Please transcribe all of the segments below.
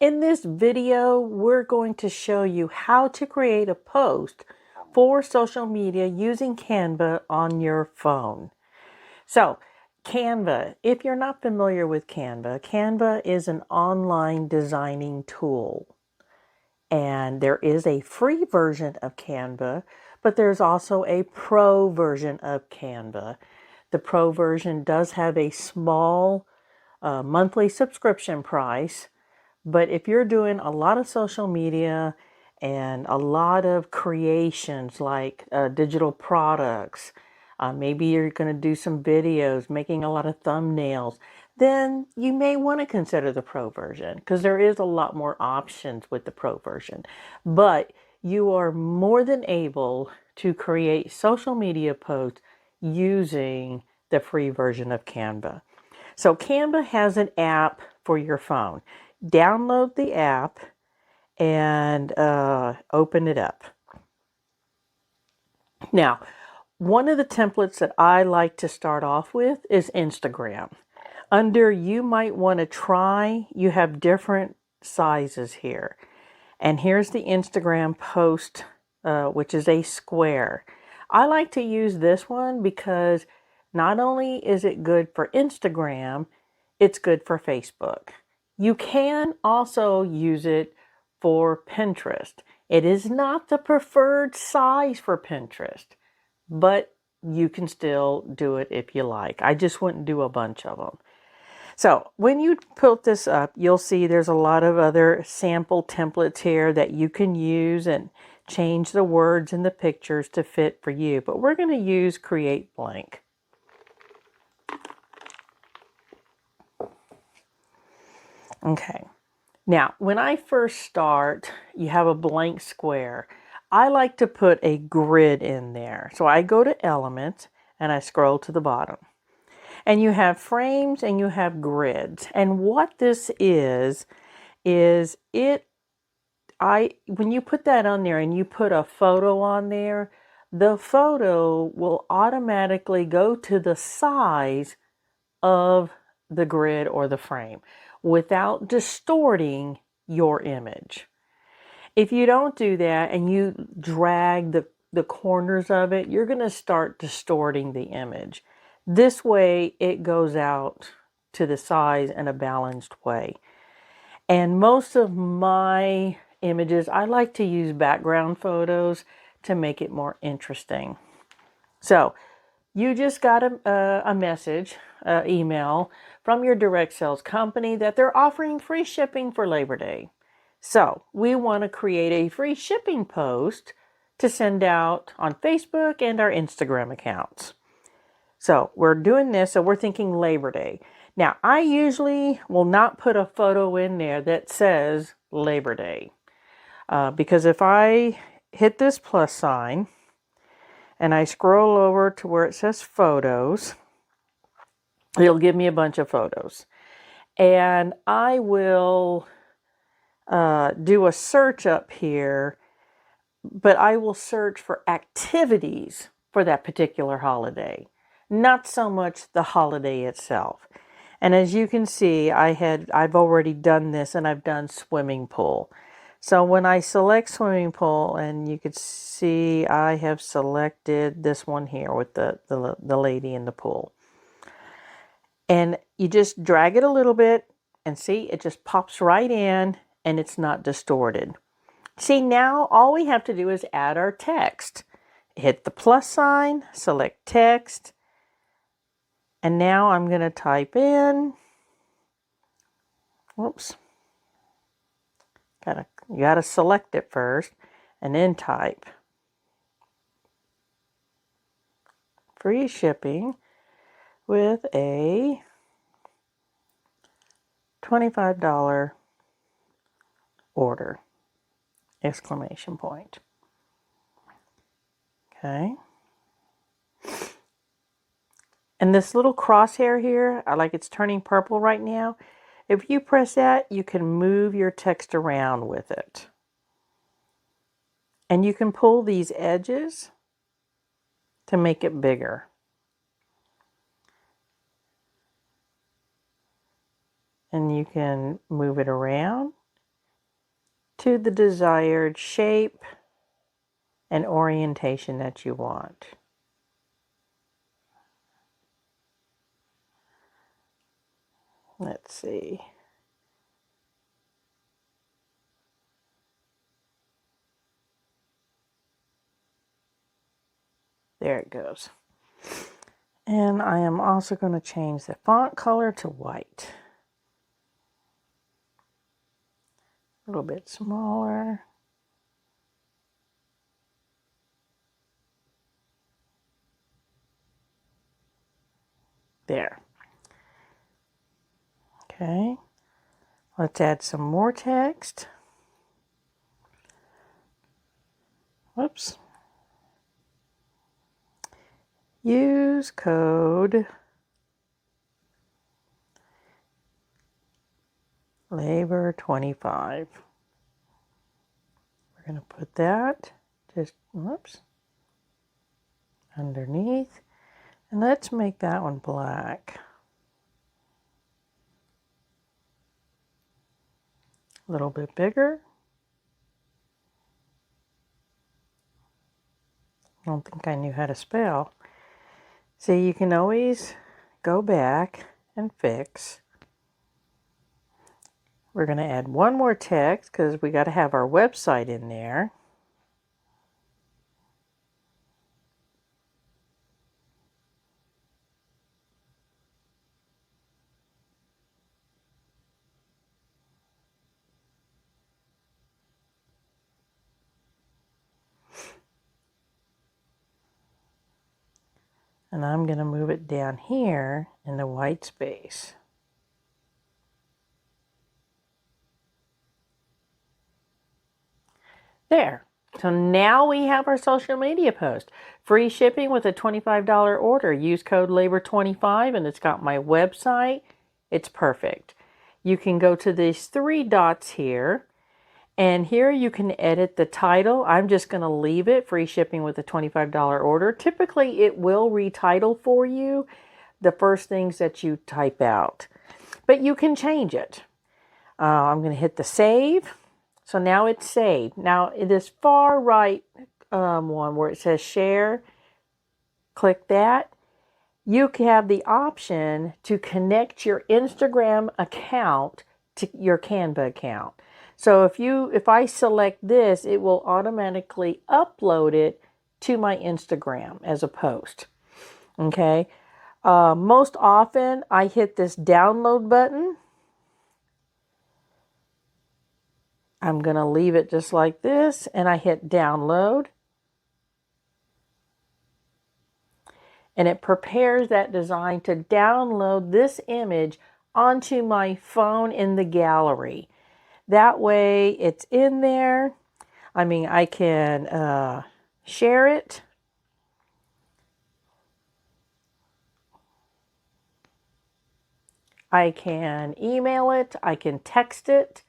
In this video, we're going to show you how to create a post for social media using Canva on your phone. So, Canva, if you're not familiar with Canva, Canva is an online designing tool. And there is a free version of Canva, but there's also a pro version of Canva. The pro version does have a small monthly subscription price. But if you're doing a lot of social media and a lot of creations like digital products, maybe you're going to do some videos, making a lot of thumbnails, then you may want to consider the pro version because there is a lot more options with the pro version. But you are more than able to create social media posts using the free version of Canva. So Canva has an app for your phone. Download the app and open it up. Now, one of the templates that I like to start off with is Instagram. Under you might want to try, you have different sizes here. And here's the Instagram post, which is a square. I like to use this one because not only is it good for Instagram, it's good for Facebook. You can also use it for Pinterest. It is not the preferred size for Pinterest, but you can still do it if you like. I just wouldn't do a bunch of them. So when you put this up, you'll see there's a lot of other sample templates here that you can use and change the words and the pictures to fit for you. But we're going to use Create Blank. Okay. Now, when I first start, you have a blank square. I like to put a grid in there. So I go to Elements and I scroll to the bottom. And you have frames and you have grids. And what this is when you put that on there and you put a photo on there, the photo will automatically go to the size of the grid or the frame without distorting your image. If you don't do that and you drag the corners of it, you're going to start distorting the image. This way it goes out to the size in a balanced way. And most of my images, I like to use background photos to make it more interesting. So you just got a message, email from your direct sales company that they're offering free shipping for Labor Day. So we want to create a free shipping post to send out on Facebook and our Instagram accounts. So we're doing this, so we're thinking Labor Day. Now, I usually will not put a photo in there that says Labor Day. Because if I hit this plus sign and I scroll over to where it says photos, it'll give me a bunch of photos. And I will do a search up here, but I will search for activities for that particular holiday, not so much the holiday itself. And as you can see, I've already done this, and I've done swimming pool. So when I select swimming pool, and you could see I have selected this one here with the lady in the pool. And you just drag it a little bit and see it just pops right in and it's not distorted. See, now all we have to do is add our text. Hit the plus sign, select text, and now I'm going to type in, whoops, you got to select it first and then type free shipping with a $25 order, exclamation point. Okay. And this little crosshair here, I like it's turning purple right now. If you press that, you can move your text around with it. And you can pull these edges to make it bigger. And you can move it around to the desired shape and orientation that you want. Let's see. There it goes. And I am also going to change the font color to white. A little bit smaller. There. Okay. Let's add some more text. Whoops. Use code labor 25. We're going to put that just, whoops, underneath. And let's make that one black. A little bit bigger. I don't think I knew how to spell. See, you can always go back and fix. We're going to add one more text because we got to have our website in there. And I'm going to move it down here in the white space. There. So now we have our social media post. Free shipping with a $25 order. Use code LABOR25 and it's got my website. It's perfect. You can go to these three dots here. And here you can edit the title. I'm just going to leave it, free shipping with a $25 order. Typically, it will retitle for you the first things that you type out. But you can change it. I'm going to hit the save. So now it's saved. Now, in this far right one where it says share, click that. You have the option to connect your Instagram account to your Canva account. So if I select this, it will automatically upload it to my Instagram as a post. Okay. Most often I hit this download button. I'm going to leave it just like this and I hit download. And it prepares that design to download this image onto my phone in the gallery. That way it's in there. I mean, I can share it. I can email it. I can text it.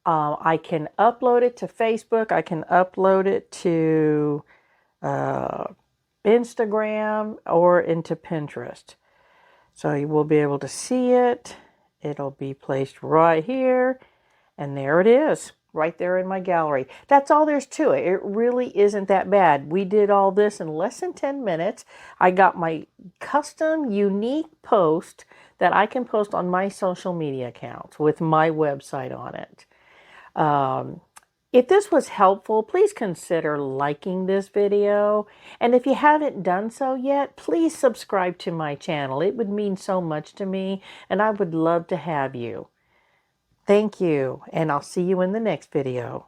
I can upload it to Facebook. I can upload it to Instagram or into Pinterest. So you will be able to see it. It'll be placed right here. And there it is, right there in my gallery. That's all there's to it. It really isn't that bad. We did all this in less than 10 minutes. I got my custom, unique post that I can post on my social media accounts with my website on it. If this was helpful, please consider liking this video. And if you haven't done so yet, please subscribe to my channel. It would mean so much to me, and I would love to have you. Thank you, and I'll see you in the next video.